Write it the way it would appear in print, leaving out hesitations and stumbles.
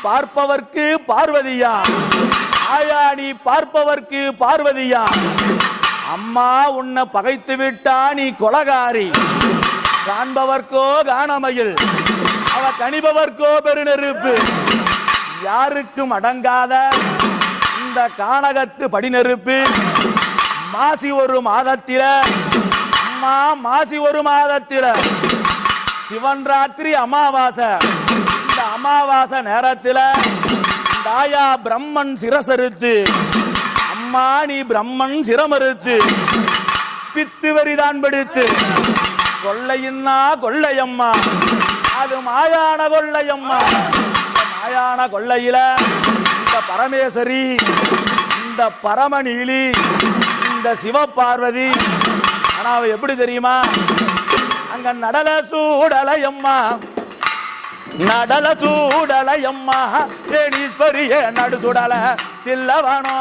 பார்ப்பவர்க்கு பார்வதியா, ஆயா நீ பார்ப்பவர்க்கு பார்வதியா. அம்மா உன்னை பகைத்து விட்டா நீ கொலகாரி. காண்பவர்க்கோ காணமையில், அவ கணிபவர்க்கோ பெருநெருப்பு. யாருக்கும் அடங்காத இந்த கானகத்து படிநெருப்பு. மாசி ஒரு மாதத்தில, அம்மா மாசி ஒரு மாதத்தில சிவன் ராத்திரி அமாவாசை. இந்த அமாவாசை நேரத்தில் தாயா பிரம்மன் சிரசறுத்து, அம்மா நீ பிரம்மன் சிரமறுத்து பித்து வரிதான் பிடித்து. கொள்ளையின்னா கொள்ளையம்மா, அது மாயான கொள்ளையம்மா. மாயான கொள்ளையில இந்த பரமேஸ்வரி, இந்த பரமநீலி, இந்த சிவபார்வதி. ஆனா அவ எப்படி தெரியுமா? அங்க நடல சூடலையம்மா, நடல சூடலையம்மா, தேனீஸ்வரிய நடு சுடல தில்லவனோ.